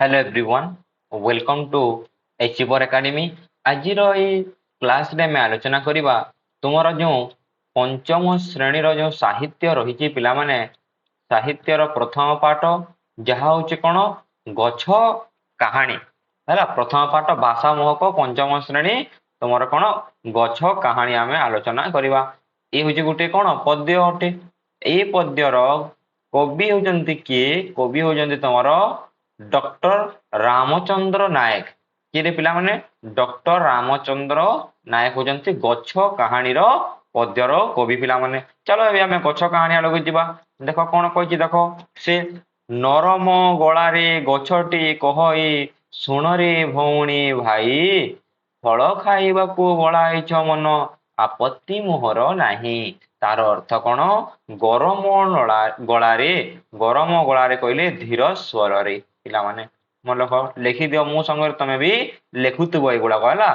Hello everyone, welcome to Achiever Academy। ଆଜିର ଏଇ କ୍ଲାସରେ ଆମେ ଆଲୋଚନା କରିବା ତୁମର ଯେଉଁ ପଞ୍ଚମ ଶ୍ରେଣୀର ଯେଉଁ ସାହିତ୍ୟ ରହିଛି ପିଲାମାନେ, ସାହିତ୍ୟର ପ୍ରଥମ ପାଠ ଯାହା ହେଉଛି କ'ଣ ଗଛ କାହାଣୀ ହେଲା। ପ୍ରଥମ ପାଠ ଭାଷା ମହକ ପଞ୍ଚମ ଶ୍ରେଣୀ ତୁମର କ'ଣ ଗଛ କାହାଣୀ ଆମେ ଆଲୋଚନା କରିବା। ଏ ହେଉଛି ଗୋଟେ କ'ଣ ପଦ୍ୟ ଅଟେ। ଏଇ ପଦ୍ୟର କବି ହେଉଛନ୍ତି କିଏ? କବି ହେଉଛନ୍ତି ତମର ଡକ୍ଟର ରାମଚନ୍ଦ୍ର ନାୟକ। କିଏ ପିଲାମାନେ? ଡକ୍ଟର ରାମଚନ୍ଦ୍ର ନାୟକ ହେଉଛନ୍ତି ଗଛ କାହାଣୀର ପଦ୍ୟର କବି ପିଲାମାନେ। ଚାଲ ଏବେ ଆମେ ଗଛ କାହାଣୀ ଆଡ଼କୁ ଯିବା। ଦେଖ କ'ଣ କହିଛି, ଦେଖ ସେ ନରମ ଗଳାରେ ଗଛଟି କହଇ ଶୁଣରେ ଭଉଣୀ ଭାଇ, ଫଳ ଖାଇବାକୁ ବଳାଇଛ ମନ ଆପତ୍ତି ମୋହର ନାହିଁ। ତାର ଅର୍ଥ କ'ଣ? ଗରମ ଗଳାରେ କହିଲେ ଧୀର ସ୍ୱରରେ। ପିଲାମାନେ ମନେ ରଖ, ଲେଖିଦିଅ ମୋ ସାଙ୍ଗରେ, ତମେ ବି ଲେଖୁଥିବ ଏଗୁଡାକ ହେଲା।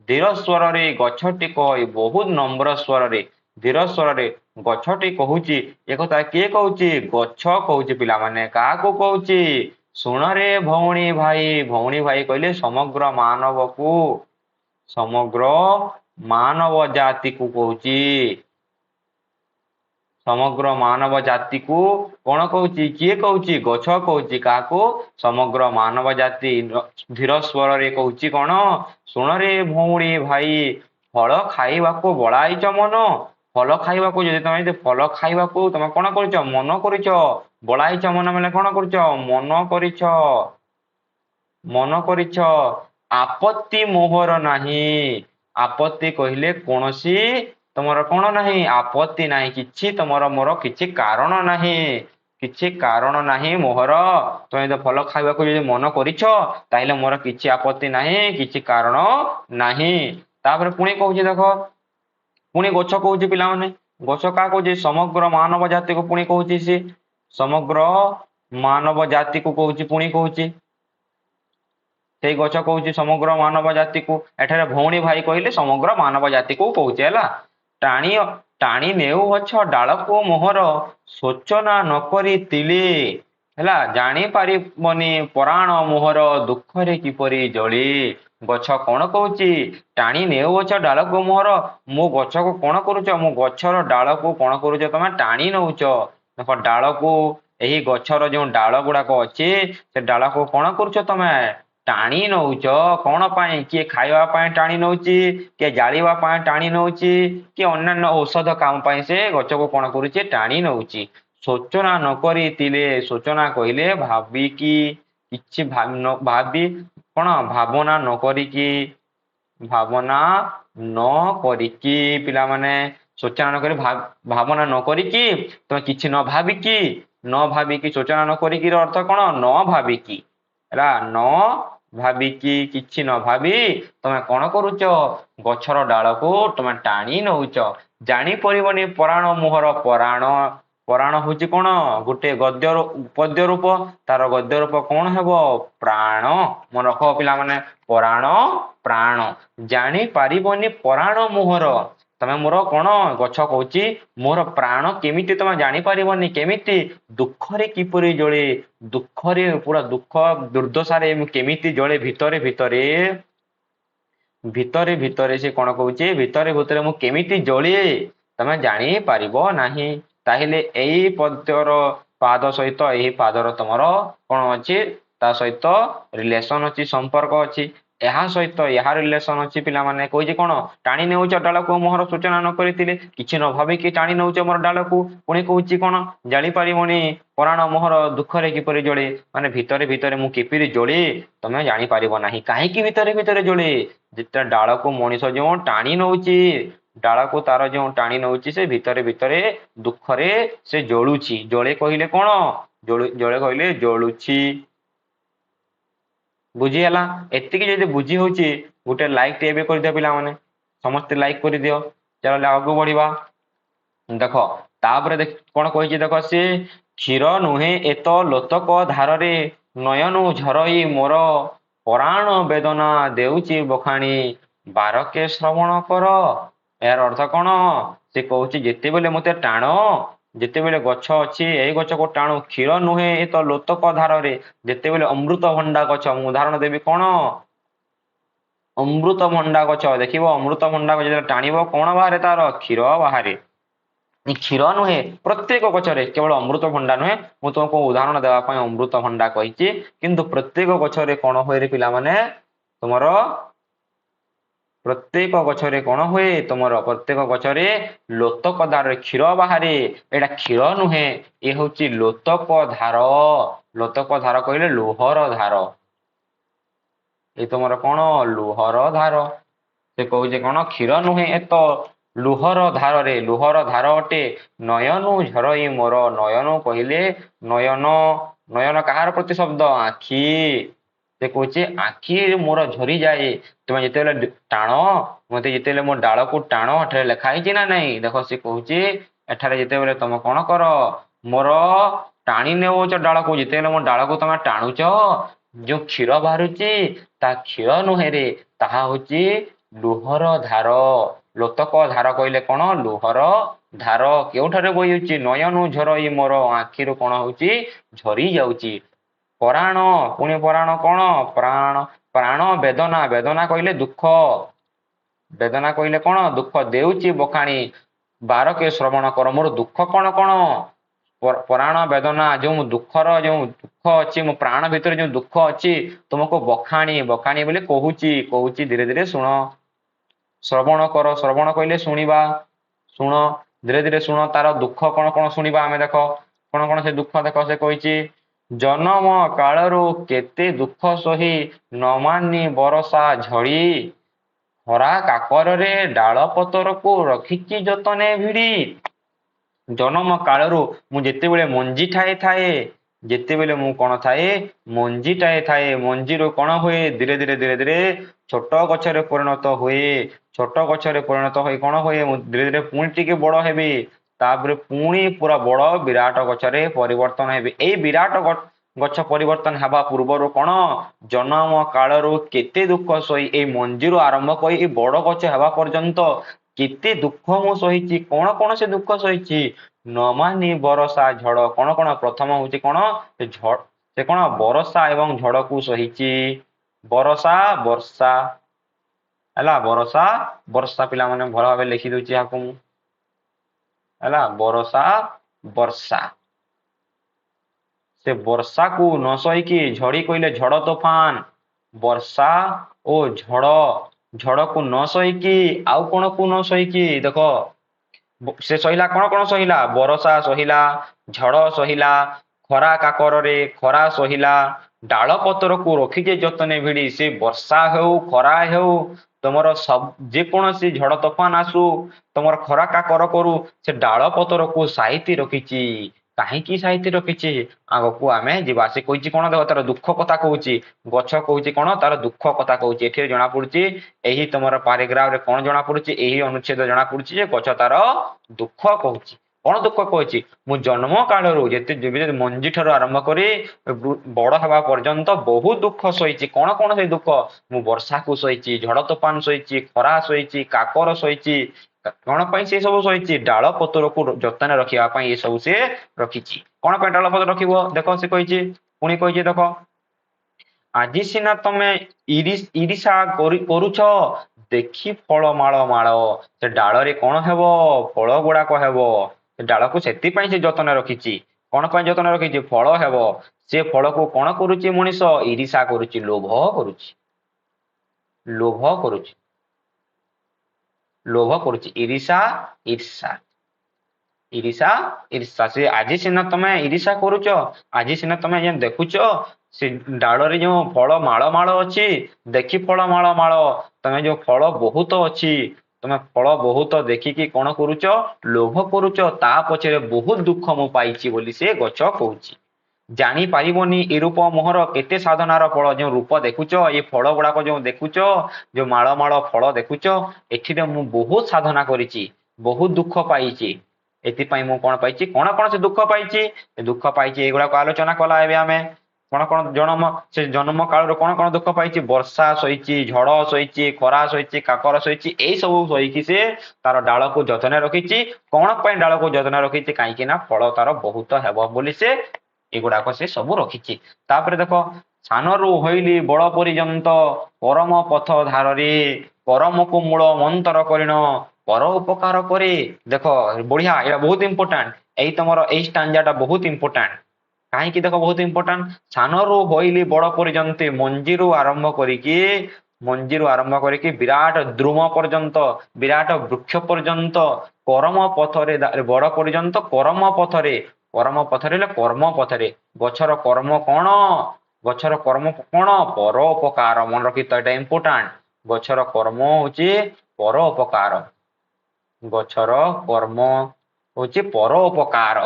ଧୀର ସ୍ୱରରେ ଗଛଟି କହଇ, ବହୁତ ନମ୍ର ସ୍ୱରରେ ଧୀର ସ୍ୱରରେ ଗଛଟି କହୁଛି। ଏକଥା କିଏ କହୁଛି? ଗଛ କହୁଛି ପିଲାମାନେ। କାହାକୁ କହୁଛି? ଶୁଣରେ ଭଉଣୀ ଭାଇ। ଭଉଣୀ ଭାଇ କହିଲେ ସମଗ୍ର ମାନବ ଜାତିକୁ କହୁଛି। ସମଗ୍ର ମାନବ ଜାତିକୁ କ'ଣ କହୁଛି? କିଏ କହୁଛି? ଗଛ କହୁଛି। କାହାକୁ? ସମଗ୍ର ମାନବ ଜାତି। ଧୀର ସ୍ୱରରେ କହୁଛି କ'ଣ? ଶୁଣରେ ଭଉଣୀ ଭାଇ, ଫଳ ଖାଇବାକୁ ବଳାଇଛ ମନ। ଫଳ ଖାଇବାକୁ, ଯଦି ତମେ ଫଳ ଖାଇବାକୁ ତମେ କ'ଣ କରୁଛ? ମନ କରିଛ। ବଳାଇଛ ମନ ମାନେ କ'ଣ କରୁଛ? ମନ କରିଛ। ଆପତ୍ତି ମୋହର ନାହିଁ। ଆପତ୍ତି କହିଲେ କୌଣସି ତମର କ'ଣ ନାହିଁ? ଆପତ୍ତି ନାହିଁ। କିଛି ତମର ମୋର କିଛି କାରଣ ନାହିଁ। କିଛି କାରଣ ନାହିଁ ମୋହର। ତମେ ଯଦି ଫଳ ଖାଇବାକୁ ଯଦି ମନ କରିଛ, ତାହେଲେ ମୋର କିଛି ଆପତ୍ତି ନାହିଁ, କିଛି କାରଣ ନାହିଁ। ତାପରେ ପୁଣି କହୁଛି, ଦେଖ ପୁଣି ଗଛ କହୁଛି ପିଲାମାନେ। ଗଛ କାହା କହୁଛି? ସମଗ୍ର ମାନବ ଜାତିକୁ ପୁଣି କହୁଛି। ସେ ସମଗ୍ର ମାନବ ଜାତିକୁ କହୁଛି। ପୁଣି କହୁଛି, ସେଇ ଗଛ କହୁଛି ସମଗ୍ର ମାନବ ଜାତିକୁ। ଏଠାରେ ଭଉଣୀ ଭାଇ କହିଲେ ସମଗ୍ର ମାନବ ଜାତିକୁ କହୁଛି ହେଲା। ଟାଣି ନେଉଅଛ ଡାଳକୁ ମୋହର, ଶୋଚନା ନକରି ତିଳେ ହେଲା। ଜାଣିପାରିବନି ପରାଣ ମୋହର, ଦୁଃଖରେ କିପରି ଜଳି। ଗଛ କ'ଣ କହୁଛି? ଟାଣି ନେଉଅଛ ଡାଳକୁ ମୋହର। ମୋ ଗଛକୁ କ'ଣ କରୁଛ? ମୋ ଗଛର ଡାଳକୁ କ'ଣ କରୁଛ? ତମେ ଟାଣି ନେଉଛ। ଦେଖ ଡାଳକୁ, ଏହି ଗଛର ଯେଉଁ ଡାଳ ଗୁଡାକ ଅଛି, ସେ ଡାଳକୁ କ'ଣ କରୁଛ? ତମେ ଟାଣି ନଉଛ। କ'ଣ ପାଇଁ? କିଏ ଖାଇବା ପାଇଁ ଟାଣି ନଉଛି, କିଏ ଜାଳିବା ପାଇଁ ଟାଣି ନଉଛି, କିଏ ଅନ୍ୟାନ୍ୟ ଔଷଧ କାମ ପାଇଁ ସେ ଗଛକୁ କ'ଣ କରୁଛି? ଟାଣି ନଉଛି। ଶୋଚନା ନକରି ତିଳେ। ଶୋଚନା କହିଲେ ଭାବିକି, କିଛି ଭାବି କ'ଣ? ଭାବନା ନ କରିକି। ଭାବନା ନ କରିକି ପିଲାମାନେ, ଶୋଚନା ନ କରି ଭାବନା ନ କରିକି, ତମେ କିଛି ନ ଭାବିକି ଶୋଚନା ନ କରିକି ର ଅର୍ଥ କ'ଣ? ନ ଭାବିକି ହେଲା। ନ ଭାବିକି, କିଛି ନ ଭାବି ତମେ କ'ଣ କରୁଛ? ଗଛର ଡାଳକୁ ତମେ ଟାଣି ନଉଛ। ଜାଣିପାରିବନି ପରାଣ ମୋହର। ପରାଣ ହଉଛି କ'ଣ? ଗୋଟେ ପଦ୍ୟ ରୂପ। ତାର ଗଦ୍ୟ ରୂପ କ'ଣ ହେବ? ପ୍ରାଣ। ମନେ ରଖ ପିଲାମାନେ, ପରାଣ ପ୍ରାଣ। ଜାଣିପାରିବନି ପରାଣ ମୋହର। ତମେ ମୋର କ'ଣ? ଗଛ କହୁଛି ମୋର ପ୍ରାଣ କେମିତି ତମେ ଜାଣିପାରିବନି? କେମିତି? ଦୁଃଖରେ କିପରି ଜଳେ। ଦୁଃଖରେ, ପୁରା ଦୁଃଖ ଦୁର୍ଦ୍ଦଶାରେ ମୁଁ କେମିତି ଜଳେ। ଭିତରେ ଭିତରେ ସେ କ'ଣ କହୁଛି? ଭିତରେ ମୁଁ କେମିତି ଜଳେ, ତମେ ଜାଣିପାରିବ ନାହିଁ। ତାହେଲେ ଏଇ ପଦ୍ୟର ପାଦ ସହିତ ଏହି ପାଦର ତମର କ'ଣ ଅଛି? ତା ସହିତ ରିଲେସନ ଅଛି, ସମ୍ପର୍କ ଅଛି। ଏହା ସହିତ ଏହା ରିଲେସନ ଅଛି ପିଲାମାନେ। କହୁଛି କ'ଣ? ଟାଣି ନେଉଛ ଡାଳକୁ ମୋହର, ସୂଚନା ନ କରିଥିଲେ। କିଛି ନ ଭାବିକି ଟାଣି ନେଉଛ ମୋର ଡାଳକୁ। ପୁଣି କହୁଛି କ'ଣ? ଜାଣିପାରିବନି ପରାଣ ମୋହର, ଦୁଃଖରେ କିପରି ଜଳେ। ମାନେ ଭିତରେ ମୁଁ କିପରି ଜଳେ ତମେ ଜାଣିପାରିବ ନାହିଁ। କାହିଁକି ଭିତରେ ଜଳେ? ଯେତେ ଡାଳକୁ ମଣିଷ ଯେଉଁ ଟାଣି ନଉଛି, ଡାଳକୁ ତାର ଯେଉଁ ଟାଣି ନଉଛି, ସେ ଭିତରେ ଦୁଃଖରେ ସେ ଜଳୁଛି। ଜଳେ କହିଲେ କ'ଣ? ଜଳେ କହିଲେ ଜଳୁଛି। ବୁଝିହେଲା? ଏତିକି ଯଦି ବୁଝି ହଉଛି, ଗୋଟେ ଲାଇକ୍ ଟେ ଏବେ କରିଦିଅ ପିଲାମାନେ। ସମସ୍ତେ ଲାଇକ୍ କରିଦିଅ। ଚାଲ ଆଗକୁ ବଢିବା। ଦେଖ ତାପରେ କ'ଣ କହିଛି, ଦେଖ ସେ କ୍ଷୀର ନୁହେଁ ଏତ ଲୋତକ ଧାରରେ, ନୟନୁ ଝରଇ ମୋର ପରାଣ ବେଦନା ଦେଉଛି ବଖାଣି, ବାରକେ ଶ୍ରବଣ କର। ଏହାର ଅର୍ଥ କ'ଣ? ସେ କହୁଛି ଯେତେବେଳେ ମତେ ଟାଣ, ଯେତେବେଳେ ଗଛ ଅଛି ଏଇ ଗଛକୁ ଟାଣୁ, କ୍ଷୀର ନୁହେଁ ଏ ତ ଲୋତକ ଧାରରେ। ଯେତେବେଳେ ଅମୃତଭଣ୍ଡା ଗଛ, ମୁଁ ଉଦାହରଣ ଦେବି କଣ, ଅମୃତଭଣ୍ଡା ଗଛ ଦେଖିବ, ଅମୃତଭଣ୍ଡା ଗଛ ଯେତେବେଳେ ଟାଣିବ କଣ ବାହାରେ, ତାର କ୍ଷୀର ବାହାରେ। କ୍ଷୀର ନୁହେଁ ପ୍ରତ୍ୟେକ ଗଛରେ, କେବଳ ଅମୃତଭଣ୍ଡା ନୁହେଁ, ମୁଁ ତୁମକୁ ଉଦାହରଣ ଦେବା ପାଇଁ ଅମୃତଭଣ୍ଡା କହିଛି, କିନ୍ତୁ ପ୍ରତ୍ୟେକ ଗଛରେ କଣ ହୁଏ ପିଲାମାନେ, ତୁମର ପ୍ରତ୍ୟେକ ଗଛରେ କଣ ହୁଏ, ତୁମର ପ୍ରତ୍ୟେକ ଗଛରେ ଲୋତକ ଧାରରେ କ୍ଷୀର ବାହାରେ। ଏଇଟା କ୍ଷୀର ନୁହେଁ, ଏ ହଉଛି ଲୋତକ ଧାର। ଲୋତକ ଧାର କହିଲେ ଲୁହର ଧାର, ଏ ତୁମର କଣ ଲୁହର ଧାର। ସେ କହୁଛି କଣ, କ୍ଷୀର ନୁହେଁ ଏ ତ ଲୁହର ଧାରରେ, ଲୁହର ଧାର ଅଟେ। ନୟନୁ ଝରଇ ମୋର, ନୟନ କହିଲେ ନୟନ, ନୟନ କାହାର ପ୍ରତି ଶବ୍ଦ, ଆଖି। ସେ କହୁଛି ଆଖି ମୋର ଝରିଯାଏ, ତୁମେ ଯେତେବେଳେ ଟାଣ, ମତେ ଯେତେବେଳେ ମୋ ଡାଳକୁ ଟାଣ, ଏଠାରେ ଲେଖା ହେଇଛି ନା ନାଇଁ, ଦେଖ ସେ କହୁଛି ଏଠାରେ ଯେତେବେଳେ ତମେ କଣ କର, ମୋର ଟାଣି ନେଉଛ ଡାଳକୁ, ଯେତେବେଳେ ମୋ ଡାଳକୁ ତମେ ଟାଣୁଛ, ଯୋଉ କ୍ଷୀର ବାହାରୁଛି ତା କ୍ଷୀର ନୁହେଁ ରେ, ତାହା ହଉଛି ଲୁହର ଧାର। ଲୋତକ ଧାର କହିଲେ କଣ, ଲୁହର ଧାର। କେଉଁଠାରେ ବହିଉଛି, ନୟନୁ ଝରଇ ମୋର, ଆଖିରୁ କଣ ହଉଛି ଝରି ଯାଉଛି। ପରାଣ, ପୁଣି ପରାଣ କଣ, ପ୍ରାଣ, ପ୍ରାଣ ବେଦନା, ବେଦନା କହିଲେ ଦୁଃଖ, ବେଦନା କହିଲେ କଣ ଦୁଃଖ, ଦେଉଛି ବଖାଣି ବାରକେ ଶ୍ରବଣ କର, ମୋର ଦୁଃଖ କଣ କଣ, ପରାଣ ବେଦନା, ଯୋଉ ଦୁଃଖର ଯୋଉ ଦୁଃଖ ଅଛି, ମୋ ପ୍ରାଣ ଭିତରେ ଯୋଉ ଦୁଃଖ ଅଛି, ତୁମକୁ ବଖାଣି, ବଖାଣି ବୋଲି କହୁଛି, କହୁଛି ଧୀରେ ଧୀରେ ଶୁଣ। ଶ୍ରବଣ କର, ଶ୍ରବଣ କହିଲେ ଶୁଣିବା, ଶୁଣ ଧୀରେ ଧୀରେ ଶୁଣ, ତାର ଦୁଃଖ କଣ କଣ ଶୁଣିବା ଆମେ। ଦେଖ କଣ କଣ ସେ ଦୁଃଖ, ଦେଖ ସେ କହିଛି, ଜନମ କାଳରୁ କେତେ ଦୁଃଖ ସହି, ନ ମାନି ବରଷା ଝଡ଼ି, ଖରା କାକରରେ ଡାଳ ପତରକୁ ରଖିଛି ଯତନେ ଭିଡ଼ି। ଜନମ କାଳରୁ, ମୁଁ ଯେତେବେଳେ ମଞ୍ଜି ଥାଏ, ଯେତେବେଳେ ମୁଁ କଣ ଥାଏ, ମଞ୍ଜିଟାଏ ଥାଏ, ମଞ୍ଜିରୁ କଣ ହୁଏ, ଧୀରେ ଧୀରେ ଧୀରେ ଧୀରେ ଛୋଟ ଗଛରେ ପରିଣତ ହୁଏ, ଛୋଟ ଗଛରେ ପରିଣତ ହୋଇ କଣ ହୁଏ, ମୁଁ ଧୀରେ ଧୀରେ ପୁଣି ଟିକେ ବଡ ହେବି, ତାପରେ ପୁଣି ପୁରା ବଡ ବିରାଟ ଗଛରେ ପରିବର୍ତ୍ତନ ହେବି। ଏଇ ବିରାଟ ଗଛ ପରିବର୍ତ୍ତନ ହେବା ପୂର୍ବରୁ କଣ, ଜନମ କାଳରୁ କେତେ ଦୁଃଖ ସହି, ଏଇ ମଞ୍ଜିରୁ ଆରମ୍ଭ କରି ଏଇ ବଡ ଗଛ ହେବା ପର୍ଯ୍ୟନ୍ତ କେତେ ଦୁଃଖ ମୁଁ ସହିଛି। କଣ କଣ ସେ ଦୁଃଖ ସହିଛି, ନ ମାନି ବରଷା ଝଡ଼, କଣ କଣ, ପ୍ରଥମ ହଉଛି କଣ, ସେ କଣ ବରଷା ଏବଂ ଝଡ଼କୁ ସହିଛି। ବରଷା ବର୍ଷା ହେଲା, ବରଷା ବର୍ଷା, ପିଲାମାନେ ଭଲ ଭାବେ ଲେଖି ଦଉଛି ଏହାକୁ ମୁଁ, ହେଲା ବରଷା ବର୍ଷା। ସେ ବର୍ଷାକୁ ନ ସହିକି, ଝଡ଼ି କହିଲେ ଝଡ଼ ତୋଫାନ, ବର୍ଷା ଓ ଝଡ଼, ଝଡ଼କୁ ନ ସହିକି ଆଉ କଣକୁ ନ ସହିକି, ଦେଖ ସେ ସହିଲା କଣ କଣ ସହିଲା, ବରଷା ସହିଲା, ଝଡ଼ ସହିଲା, ଖରା କାକରରେ ଖରା ସହିଲା, ଡାଳ ପତରକୁ ରଖିଛେ ଯତନେ ଭିଡ଼ି। ସେ ବର୍ଷା ହେଉ ଖରା ହେଉ, ତମର ଯେକୌଣସି ଝଡ଼ ତୋଫାନ ଆସୁ, ତମର ଖରା କାକର କରୁ, ସେ ଡାଳ ପତରକୁ ସାଇତି ରଖିଛି। କାହିଁକି ସାଇତି ରଖିଛି, ଆଗକୁ ଆମେ ଯିବା। ସେ କହିଛି କଣ, ଦେଖ ତାର ଦୁଃଖ କଥା କହୁଛି, ଗଛ କହୁଛି କଣ, ତାର ଦୁଃଖ କଥା କହୁଛି। ଏଠି ଜଣା ପଡୁଛି, ଏହି ତମର ପାରାଗ୍ରାଫରେ କଣ ଜଣା ପଡୁଛି, ଏହି ଅନୁଚ୍ଛେଦ ଜଣା ପଡୁଛି ଯେ ଗଛ ତାର ଦୁଃଖ କହୁଛି। କଣ ଦୁଃଖ କହୁଛି, ମୁଁ ଜନ୍ମ କାଳରୁ, ଯେତେ ମଞ୍ଜି ଠାରୁ ଆରମ୍ଭ କରି ବଡ ହେବା ପର୍ଯ୍ୟନ୍ତ ବହୁତ ଦୁଃଖ ସହିଛି। କଣ କଣ ସେ ଦୁଃଖ, ମୁଁ ବର୍ଷାକୁ ସହିଛି, ଝଡ଼ ତୋଫାନ ସହିଛି, ଖରା ସହିଛି, କାକର ସହିଛି। କଣ ପାଇଁ ସେ ସବୁ ସହିଛି, ଡାଳ ପତରକୁ ଯତ୍ନ ରଖିବା ପାଇଁ ଏ ସବୁ ସେ ରଖିଛି। କଣ ପାଇଁ ଡାଳ ପତ୍ର ରଖିବ, ଦେଖ ସେ କହିଛି, ପୁଣି କହିଛି ଦେଖ, ଆଜି ସିନା ତମେ ଇରିଷା କରୁଛ, ଦେଖି ଫଳ ମାଳ ମାଳ। ସେ ଡାଳରେ କଣ ହେବ, ଫଳ ଗୁଡାକ ହେବ। ସେ ଡାଳକୁ ସେଥିପାଇଁ ସେ ଯତ୍ନ ରଖିଛି। କଣ ପାଇଁ ଯତ୍ନ ରଖିଛି, ଫଳ ହେବ। ସେ ଫଳକୁ କଣ କରୁଛି ମଣିଷ, ଇରିଷା କରୁଛି, ଲୋଭ କରୁଛି, ଲୋଭ କରୁଛି, ଲୋଭ କରୁଛି, ଇରିଷା ଈର୍ଷା, ଇରିଷା ଈର୍ଷା। ସେ ଆଜି ସିନା ତମେ ଇରିଷା କରୁଛ, ଆଜି ସିନା ତମେ ଦେଖୁଛ ସେ ଡାଳରେ ଯୋଉ ଫଳ ମାଳ ମାଳ ଅଛି, ଦେଖି ଫଳ ମାଳ ମାଳ, ତମେ ଯୋଉ ଫଳ ବହୁତ ଅଛି, ତମେ ଫଳ ବହୁତ ଦେଖିକି କଣ କରୁଛ, ଲୋଭ କରୁଛ, ତା ପଛରେ ବହୁତ ଦୁଃଖ ମୁଁ ପାଇଛି ବୋଲି ସେ ଗଛ କହୁଛି। ଜାଣିପାରିବନି ଏ ରୂପ ମୋହର, କେତେ ସାଧନାର ଫଳ। ଯୋଉ ରୂପ ଦେଖୁଛ, ଏ ଫଳ ଗୁଡାକ ଯୋଉ ଦେଖୁଛ, ଯୋଉ ମାଳ ମାଳ ଫଳ ଦେଖୁଛ, ଏଥିରେ ମୁଁ ବହୁତ ସାଧନା କରିଛି, ବହୁତ ଦୁଃଖ ପାଇଛି। ଏଥିପାଇଁ ମୁଁ କଣ ପାଇଛି, କଣ କଣ ସେ ଦୁଃଖ ପାଇଛି, ଦୁଃଖ ପାଇଛି ଏଇଗୁଡାକ ଆଲୋଚନା କଲା ଏବେ ଆମେ। କଣ କଣ ସେ ଜନ୍ମ କାଳରୁ କଣ କଣ ଦୁଃଖ ପାଇଛି? ବର୍ଷା ସହିଛି, ଝଡ ସହିଛି, ଖରା ସହିଛି, କାକର ସହିଛି, ଏଇ ସବୁ ସହିକି ସେ ତାର ଡାଳକୁ ଯତ୍ନ ରଖିଛି। କଣ ପାଇଁ ଡାଳକୁ ଯତ୍ନ ରଖିଛି? କାହିଁକି ନା ଫଳ ତାର ବହୁତ ହେବ ବୋଲି ସେ ଏଗୁଡାକ ସେ ସବୁ ରଖିଛି। ତାପରେ ଦେଖ, ସାନରୁ ହଇଲି ବଡ ପର୍ଯ୍ୟନ୍ତ ପରମ ପଥ ଧାରରେ, ପରମକୁ ମୂଳ ମନ୍ତର କରିଣ ପର ଉପକାର করে। ଦେଖ ବଢିଆ, ଏଇଟା ବହୁତ ଇମ୍ପୋର୍ଟାଣ୍ଟ। ଏଇ ତମର ଏଇ ଷ୍ଟାଞ୍ଜା ଟା ବହୁତ ଇମ୍ପୋର୍ଟାଣ୍ଟ। କାହିଁକି ଦେଖ ବହୁତ ଇମ୍ପୋର୍ଟାଣ୍ଟ? ସାନରୁ ହଇଲି ବଡ ପର୍ଯ୍ୟନ୍ତ, ମଞ୍ଜିରୁ ଆରମ୍ଭ କରିକି ବିରାଟ ଦ୍ରୁମ ପର୍ଯ୍ୟନ୍ତ, ବିରାଟ ବୃକ୍ଷ ପର୍ଯ୍ୟନ୍ତ, କରମ ପଥରେ ବଡ ପର୍ଯ୍ୟନ୍ତ କରମ ପଥରେ, କର୍ମ ପଥରେ ହେଲେ କର୍ମ ପଥରେ। ଗଛର କର୍ମ କଣ? ଗଛର କର୍ମ କଣ? ପରୋପକାର। ମନେ ରଖିଥ, ଏଇଟା ଇମ୍ପୋର୍ଟାଣ୍ଟ। ଗଛର କର୍ମ ହଉଛି ପରୋପକାର। ଗଛର କର୍ମ ହଉଛି ପରୋପକାର।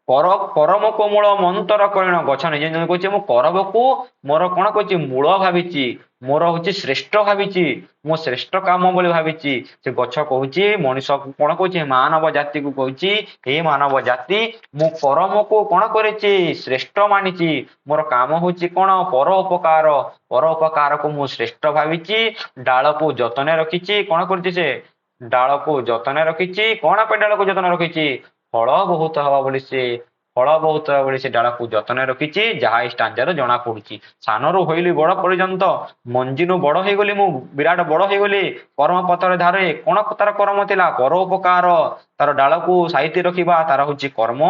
କରମକୁ ମୂଳ ମନ୍ତର କରିଣ। ଗଛ ନିଜେ ନିଜେ କହୁଛି ମୁଁ କରମକୁ ମୋର କଣ କହୁଛି? ମୂଳ ଭାବିଛି, ମୋର ହଉଛି ଶ୍ରେଷ୍ଠ ଭାବିଛି, ମୁଁ ଶ୍ରେଷ୍ଠ କାମ ବୋଲି ଭାବିଛି। ସେ ଗଛ କହୁଛି, ମଣିଷକୁ କଣ କହୁଛି? ମାନବ ଜାତିକୁ କହୁଛି, ହେ ମାନବ ଜାତି, ମୁଁ କରମକୁ କଣ କରିଛି? ଶ୍ରେଷ୍ଠ ମାନିଛି। ମୋର କାମ ହଉଛି କଣ? ପରୋପକାର। ପରୋପକାରକୁ ମୁଁ ଶ୍ରେଷ୍ଠ ଭାବିଛି। ଡାଳକୁ ଯତ୍ନ ରଖିଛି। କଣ କରୁଛି ସେ? ଡାଳକୁ ଯତ୍ନ ରଖିଛି। କଣ ପାଇଁ ଡାଳକୁ ଯତ୍ନ ରଖିଛି? ଫଳ ବହୁତ ହବ ବୋଲି ସେ ଫଳ ବହୁତ ହବ ବୋଲି ସେ ଡାଳକୁ ଯତ୍ନ ରଖିଛି, ଯାହା ଏଇ ଷ୍ଟାଞ୍ଜାରୁ ଜଣା ପଡୁଛି। ସାନରୁ ହଇଲି ବଡ ପର୍ଯ୍ୟନ୍ତ, ମଞ୍ଜିରୁ ବଡ ହେଇଗଲି, ମୁଁ ବିରାଟ ବଡ ହେଇଗଲି। କର୍ମ ପଥରେ ଧାରେ, କଣ ତାର କର୍ମ ଥିଲା? ପରୋପକାର। ତାର ଡାଳକୁ ସାଇତି ରଖିବା ତାର ହଉଛି କର୍ମ।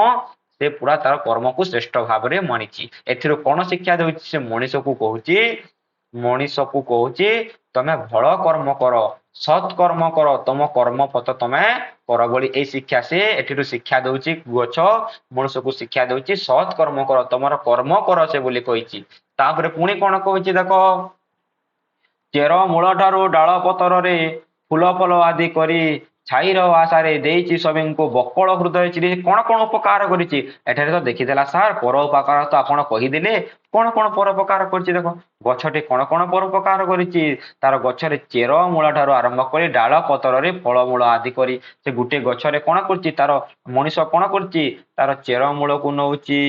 ସେ ପୁରା ତାର କର୍ମକୁ ଶ୍ରେଷ୍ଠ ଭାବରେ ମାନିଛି। ଏଥିରୁ କଣ ଶିକ୍ଷା ଦଉଛି? ସେ ମଣିଷକୁ କହୁଛି ତମେ ଭଲ କର୍ମ କର, ସତ୍ କର୍ମ କର, ତମ କର୍ମ ପଥ ତମେ କର ବୋଲି ଏଇ ଶିକ୍ଷା ସେ ଏଠିରୁ ଶିକ୍ଷା ଦଉଛି। ଗଛ ମଣିଷକୁ ଶିକ୍ଷା ଦଉଛି ସତ୍ କର୍ମ କର, ତମର କର୍ମ କର ସେ ବୋଲି କହିଛି। ତାପରେ ପୁଣି କଣ କହୁଛି ଦେଖ, ଚେର ମୂଳ ଠାରୁ ଡାଳ ପତରରେ ଫୁଲ ଫଲ ଆଦି କରି, ଛାଇର ଆଶାରେ ଦେଇଛି ସଭିଙ୍କୁ ବକଳ ହୃଦୟ ଚିରି। କଣ କଣ ଉପକାର କରିଛି? ଏଠାରେ ତ ଦେଖିଦେଲା ସାର୍, ପରୋପକାର ତ ଆପଣ କହିଦେଲେ। କଣ କଣ ପରୋପକାର କରିଛି ଦେଖ? ଗଛଟି କଣ କଣ ପରୋପକାର କରିଛି? ତାର ଗଛରେ ଚେର ମୂଳ ଠାରୁ ଆରମ୍ଭ କରି ଡାଳ ପତରରେ ଫଳମୂଳ ଆଦି କରି, ସେ ଗୋଟେ ଗଛରେ କଣ କରୁଛି? ତାର ମଣିଷ କଣ କରୁଛି? ତାର ଚେର ମୂଳକୁ ନଉଛି,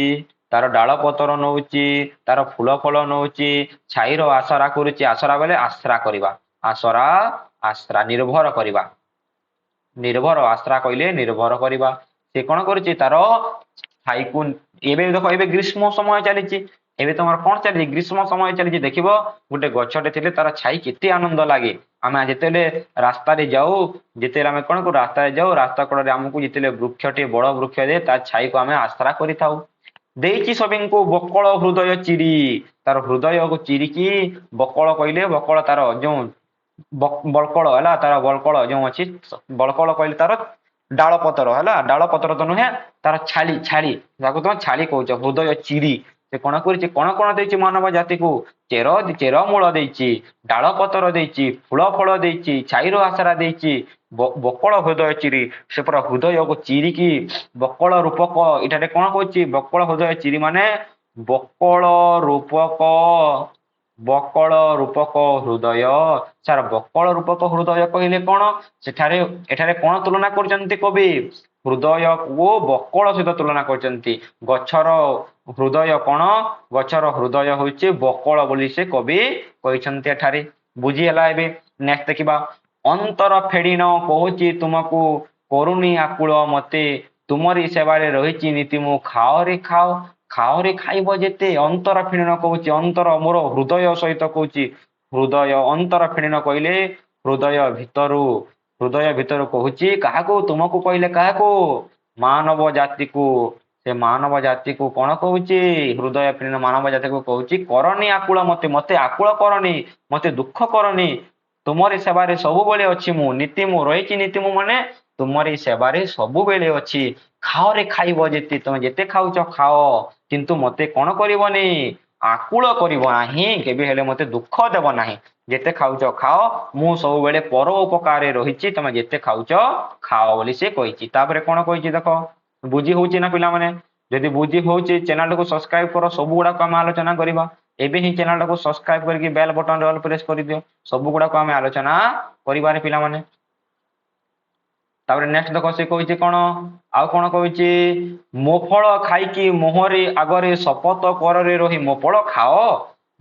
ତାର ଡାଳ ପତର ନଉଛି, ତାର ଫୁଲ ଫଳ ନଉଛି, ଛାଇର ଆସରା କରୁଛି। ଆସରା ବୋଲେ ଆଶ୍ରା କରିବା, ଆଶ୍ରା ନିର୍ଭର କରିବା। ନିର୍ଭର, ଆଶ୍ରା କହିଲେ ନିର୍ଭର କରିବା। ସେ କଣ କରୁଛି? ତାର ଛାଇକୁ, ଏବେ ଦେଖ, ଏବେ ଗ୍ରୀଷ୍ମ ସମୟ ଚାଲିଛି। ଏବେ ତମର କଣ ଚାଲିଛି? ଗ୍ରୀଷ୍ମ ସମୟ ଚାଲିଛି। ଦେଖିବ ଗୋଟେ ଗଛଟେ ଥିଲେ ତାର ଛାଇ କେତେ ଆନନ୍ଦ ଲାଗେ। ଆମେ ଯେତେବେଳେ ରାସ୍ତାରେ ଯାଉ, ଯେତେବେଳେ ଆମେ କଣ କରୁ? ରାସ୍ତାରେ ଯାଉ, ରାସ୍ତା କଡରେ ଆମକୁ ଯେତେବେଳେ ବୃକ୍ଷଟି ବଡ ବୃକ୍ଷ ଦିଏ, ତା ଛାଇକୁ ଆମେ ଆଶ୍ରା କରିଥାଉ। ଦେଇଛି ସଭିଙ୍କୁ ବକଳ ହୃଦୟ ଚିରି, ତାର ହୃଦୟକୁ ଚିରିକି, ବକଳ କହିଲେ ବକଳ ତାର ଯୋଉ ବଳକଳ ହେଲା, ତାର ବଳକଳ ଯୋଉ ଅଛି, ବଳକଳ କହିଲେ ତାର ଡାଳ ପତର ହେଲା, ଡାଳ ପତର ତ ନୁହେଁ, ତାର ଛାଲି, ତାକୁ ତମେ ଛାଲି କହୁଛ। ହୃଦୟ ଚିରି ସେ କଣ କରିଛି? କଣ କଣ ଦେଇଛି ମାନବ ଜାତିକୁ? ଚେର ମୂଳ ଦେଇଛି, ଡାଳ ପତର ଦେଇଛି, ଫୁଳ ଫଳ ଦେଇଛି, ଛାଇର ଆସରା ଦେଇଛି, ବକଳ ହୃଦୟ ଚିରି। ସେ ପୁରା ହୃଦୟକୁ ଚିରିକି ବକଳ ରୂପକ, ଏଠାରେ କଣ କହୁଛି? ବକଳ ହୃଦୟ ଚିରି ମାନେ ବକଳ ରୂପକ, ବକଳ ରୂପକ ହୃଦୟ। ସାର୍, ବକଳ ରୂପକ ହୃଦୟ କହିଲେ କଣ? ଏଠାରେ କଣ ତୁଳନା କରୁଛନ୍ତି କବି? ହୃଦୟକୁ ବକଳ ସହିତ ତୁଳନା କରିଛନ୍ତି। ଗଛର ହୃଦୟ କଣ? ଗଛର ହୃଦୟ ହେଉଛି ବକଳ ବୋଲି ସେ କବି କହିଛନ୍ତି ଏଠାରେ। ବୁଝି ହେଲା? ଏବେ ନେକ୍ସଟ ଦେଖିବା, ଅନ୍ତର ଫେଡ଼ିନ କହୁଛି ତୁମକୁ, କରୁନି ଆକୁଳ ମତେ, ତୁମରି ସେବାରେ ରହିଛି ନୀତି ମୁଁ, ଖାଅରେ ଖାଅ, ଖାଅରେ ଖାଇବ ଯେତେ। ଅନ୍ତର ଫିଣିନ କହୁଛି, ଅନ୍ତର ମୋର ହୃଦୟ ସହିତ କହୁଛି। ହୃଦୟ, ଅନ୍ତର ଫିଣିନ କହିଲେ ହୃଦୟ ଭିତରୁ କହୁଛି କାହାକୁ? ତୁମକୁ କହିଲେ କାହାକୁ? ମାନବ ଜାତିକୁ। ସେ ମାନବ ଜାତିକୁ କଣ କହୁଛି? ହୃଦୟ ଫିଣିନ ମାନବ ଜାତିକୁ କହୁଛି, କରନି ଆକୁଳ ମତେ, ମତେ ଆକୁଳ କରନି, ମତେ ଦୁଃଖ କରନି। ତୁମରି ସେବାରେ ସବୁବେଳେ ଅଛି ମୁଁ, ନୀତି ମୁଁ ରହିଛି, ନୀତି ମୁଁ ମାନେ ତୁମରି ସେବାରେ ସବୁବେଳେ ଅଛି। ଖାଅରେ ଖାଇବ ଯେତେ, ତମେ ଯେତେ ଖାଉଛ ଖାଅ, କିନ୍ତୁ ମତେ କଣ କରିବନି? ଆକୁଳ କରିବ ନାହିଁ, କେବେ ହେଲେ ମତେ ଦୁଃଖ ଦେବ ନାହିଁ। ଯେତେ ଖାଉଛ ଖାଅ, ମୁଁ ସବୁବେଳେ ପର ଉପକାରରେ ରହିଛି, ତମେ ଯେତେ ଖାଉଛ ଖାଅ ବୋଲି ସେ କହିଛି। ତାପରେ କଣ କହିଛି ଦେଖ, ବୁଝି ହଉଛି ନା ପିଲାମାନେ? ଯଦି ବୁଝି ହଉଛି, ଚ୍ୟାନେଲଟାକୁ ସବସ୍କ୍ରାଇବ କର। ସବୁ ଗୁଡାକ ଆମେ ଆଲୋଚନା କରିବା। ଏବେ ହିଁ ଚ୍ୟାନେଲଟାକୁ ସବସ୍କ୍ରାଇବ କରିକି ବେଲ ବଟନରେ ଅଲ୍ ପ୍ରେସ୍ କରିଦିଅ। ସବୁ ଗୁଡାକ ଆମେ ଆଲୋଚନା କରିବାରେ ପିଲାମାନେ। ତାପରେ ନେକ୍ସଟ ଦେଖ ସେ କହିଛି କଣ ଆଉ କଣ କହିଛି ମୋ ଫଳ ଖାଇକି ମୋହରି ଆଗରେ ଶପଥ କରରେ ରହି ମୋ ଫଳ ଖାଅ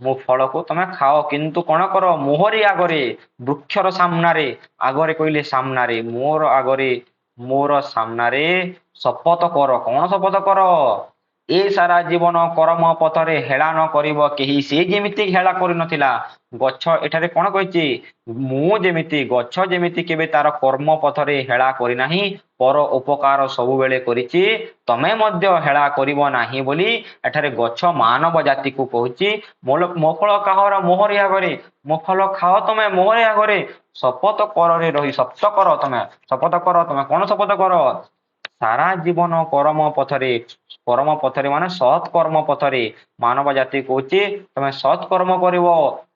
ମୋ ଫଳକୁ ତମେ ଖାଅ କିନ୍ତୁ କଣ କର ମୋହରି ଆଗରେ ବୃକ୍ଷର ସାମ୍ନାରେ ଆଗରେ କହିଲେ ସାମ୍ନାରେ ମୋର ଆଗରେ ମୋର ସାମ୍ନାରେ ଶପଥ କର କଣ ଶପଥ କର ଏ ସାରା ଜୀବନ କର୍ମ ପଥରେ ହେଳା ନ କରିବ କେହି ସେ ଯେମିତି ହେଳା କରିନଥିଲା ଗଛ ଏଠାରେ କଣ କହିଛି ମୁଁ ଯେମିତି ଗଛ ଯେମିତି କେବେ ତାର କର୍ମ ପଥରେ ହେଳା କରିନାହିଁ ପର ଉପକାର ସବୁବେଳେ କରିଛି ତମେ ମଧ୍ୟ ହେଳା କରିବ ନାହିଁ ବୋଲି ଏଠାରେ ଗଛ ମାନବ ଜାତିକୁ କହୁଛି ମୋ ଫଳ କାହାର ମୋହରି ଆଗରେ ମୋ ଫଳ ଖାଅ ତମେ ମୋହରି ଆଗରେ ଶପଥ କରରେ ରହି ଶପଥ କର ତମେ କଣ ଶପଥ କର ସାରା ଜୀବନ କର୍ମ ପଥରେ ମାନେ ସତ୍ କର୍ମ ପଥରେ ମାନବ ଜାତି କହୁଛି ତମେ ସତ୍ କର୍ମ କରିବ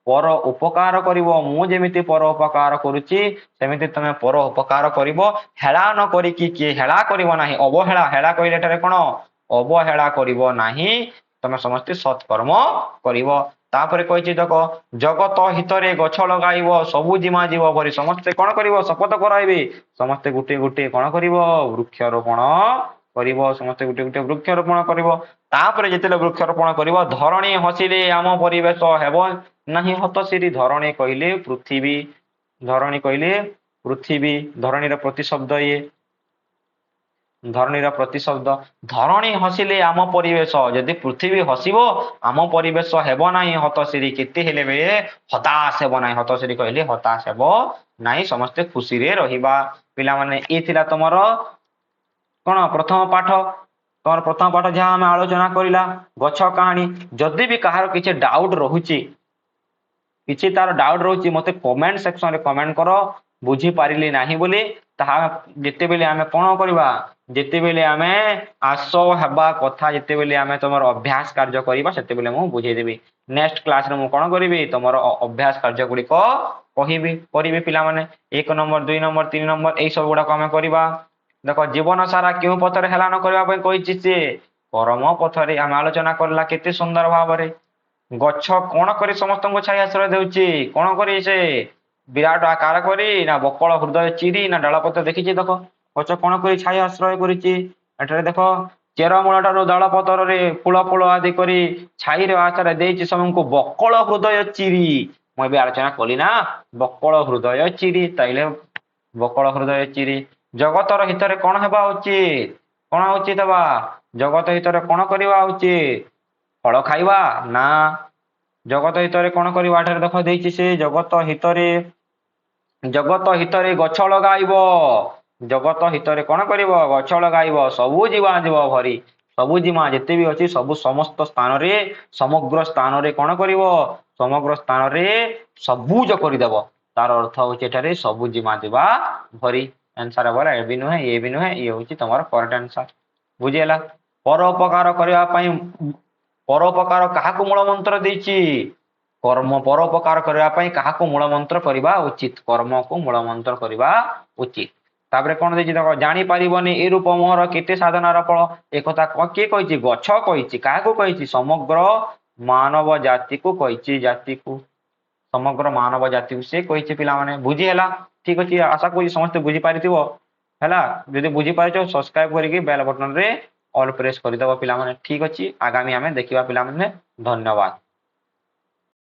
ପର ଉପକାର କରିବ ମୁଁ ଯେମିତି ପର ଉପକାର କରୁଛି ସେମିତି ତମେ ପର ଉପକାର କରିବ ହେଳା ନ କରିକି କିଏ ହେଳା କରିବ ନାହିଁ ଅବହେଳା ହେଳା କହିଲେ ଏଠାରେ କଣ ଅବହେଳା କରିବ ନାହିଁ ତମେ ସମସ୍ତେ ସତ୍କର୍ମ କରିବ ତାପରେ କହିଛି ଦେଖ ଜଗତ ହିତରେ ଗଛ ଲଗାଇବ ସବୁ ଜିମା ଯିବ ଭରି ସମସ୍ତେ କଣ କରିବ ଶପଥ କରାଇବେ ସମସ୍ତେ ଗୋଟେ ଗୋଟେ କଣ କରିବ ବୃକ୍ଷରୋପଣ କରିବ ସମସ୍ତେ ଗୋଟେ ଗୋଟେ ବୃକ୍ଷରୋପଣ କରିବ ତାପରେ ଯେତେବେଳେ ବୃକ୍ଷରୋପଣ କରିବ ଧରଣୀ ହସିଲେ ଆମ ପରିବେଶ ହେବ ନାହିଁ ହତଶିରୀ ଧରଣୀ କହିଲେ ପୃଥିବୀ ଧରଣୀର ପ୍ରତିଶବ୍ଦ ଇଏ ଧରଣୀର ପ୍ରତିଶବ୍ଦ ଧରଣୀ ହସିଲେ ଆମ ପରିବେଶ ଯଦି ପୃଥିବୀ ହସିବ ଆମ ପରିବେଶ ହେବ ନାହିଁ ହତଶିରୀ କେତେ ହେଲେ ବେଳେ ହତାଶ ହେବ ନାହିଁ ହତଶିରୀ କହିଲେ ହତାଶ ହେବ ନାହିଁ ସମସ୍ତେ ଖୁସିରେ ରହିବା ପିଲାମାନେ ଏ ଥିଲା ତମର କଣ ପ୍ରଥମ ପାଠ ଯାହା ଆମେ ଆଲୋଚନା କରିଲା ଗଛ କାହାଣୀ ଯଦି ବି କାହାର କିଛି ଡାଉଟ ରହୁଛି ମତେ କମେଣ୍ଟ ସେକ୍ସନରେ କମେଣ୍ଟ କର ବୁଝିପାରିଲି ନାହିଁ ବୋଲି ତାହା ଯେତେବେଳେ ଆମେ କଣ କରିବା ଯେତେବେଳେ ଆମେ ଆସ ହେବା କଥା ଯେତେବେଳେ ଆମେ ତମର ଅଭ୍ୟାସ କାର୍ଯ୍ୟ କରିବା ସେତେବେଳେ ମୁଁ ବୁଝେଇଦେବି ନେକ୍ସଟ କ୍ଲାସରେ ମୁଁ କଣ କରିବି ତମର ଅଭ୍ୟାସ କାର୍ଯ୍ୟ ଗୁଡିକ କରିବି ପିଲାମାନେ 1 ନମ୍ବର 2 ନମ୍ବର 3 ନମ୍ବର ଏଇ ସବୁ ଗୁଡାକ ଆମେ କରିବା ଦେଖ ଜୀବନ ସାରା କେଉଁ ପଥରେ ହେଳା ନ କରିବା ପାଇଁ କହିଛି ସେ କର୍ମ ପଥରେ ଆମେ ଆଲୋଚନା କରିଲା କେତେ ସୁନ୍ଦର ଭାବରେ ଗଛ କଣ କରି ସମସ୍ତଙ୍କୁ ଛାଇ ଆଶ୍ରୟ ଦେଉଛି କଣ କରି ସେ ବିରାଟ ଆକାର କରି ନା ବକଳ ହୃଦୟ ଚିରି ନା ଡାଳପତ୍ର ଦେଖିଛି ଦେଖ ଗଛ କଣ କରି ଛାଇ ଆଶ୍ରୟ କରିଛି ଏଠାରେ ଦେଖ ଚେରମୂଳ ଠାରୁ ଦଳ ପତରରେ ଫୁଳ ଆଦି କରି ଛାଇର ଆଶ୍ରୟ ଦେଇଛି ସମସ୍ତଙ୍କୁ ବକଳ ହୃଦୟ ଚିରି ମୁଁ ଏବେ ଆଲୋଚନା କଲି ନା ବକଳ ହୃଦୟ ଚିରି ତାଇଲେ ବକଳ ହୃଦୟ ଚିରି ଜଗତର ହିତରେ କଣ ହେବା ଉଚିତ ହେବା ଜଗତ ହିତରେ କଣ କରିବା ଉଚିତ ଫଳ ଖାଇବା ନା ଜଗତ ହିତରେ କଣ କରିବା ଏଠାରେ ଦେଖ ଦେଇଛି ସେ ଜଗତ ହିତରେ ଗଛ ଲଗାଇବ ଜଗତ ହିତରେ କଣ କରିବ ଗଛ ଲଗାଇବ ସବୁ ଜୀବା ଯିବ ଭରି ସବୁ ଜିମା ଯେତେ ବି ଅଛି ସବୁ ସମସ୍ତ ସ୍ଥାନରେ ସମଗ୍ର ସ୍ଥାନରେ କଣ କରିବ ସମଗ୍ର ସ୍ଥାନରେ ସବୁଜ କରିଦେବ ତାର ଅର୍ଥ ହଉଛି ଏଠାରେ ସବୁ ଜିମା ଯିବା ଭରି ଆନ୍ସର ହେବ ଏ ବି ନୁହେଁ ଇଏ ହଉଛି ତମର କରେକ୍ଟ ଆନ୍ସର ବୁଝିହେଲା ପରୋପକାର କରିବା ପାଇଁ ପରୋପକାର କାହାକୁ ମୂଳ ମନ୍ତ୍ର ଦେଇଛି ପରୋପକାର କରିବା ପାଇଁ କାହାକୁ ମୂଳ ମନ୍ତ୍ର କରିବା ଉଚିତ କର୍ମକୁ ମୂଳ ମନ୍ତ୍ର କରିବା ଉଚିତ ତାପରେ କଣ ଦେଇଛି ଦେଖ ଜାଣିପାରିବନି ଏ ରୂପ ମୋହର କେତେ ସାଧନାର ଫଳ ଏକଥା କିଏ କହିଛି ଗଛ କହିଛି କାହାକୁ କହିଛି ସମଗ୍ର ମାନବ ଜାତିକୁ କହିଛି ସମଗ୍ର ମାନବ ଜାତିକୁ ସେ କହିଛି ପିଲାମାନେ ବୁଝି ହେଲା ଠିକ ଅଛି ଆଶା କରୁଛି ସମସ୍ତେ ବୁଝିପାରିଥିବ ହେଲା ଯଦି ବୁଝିପାରିଛ ସବସ୍କ୍ରାଇବ କରିକି ବେଲ ବଟନରେ ଅଲ୍ ପ୍ରେସ୍ କରିଦେବ ପିଲାମାନେ ଠିକ ଅଛି ଆଗାମୀ ଆମେ ଦେଖିବା ପିଲାମାନେ ଧନ୍ୟବାଦ।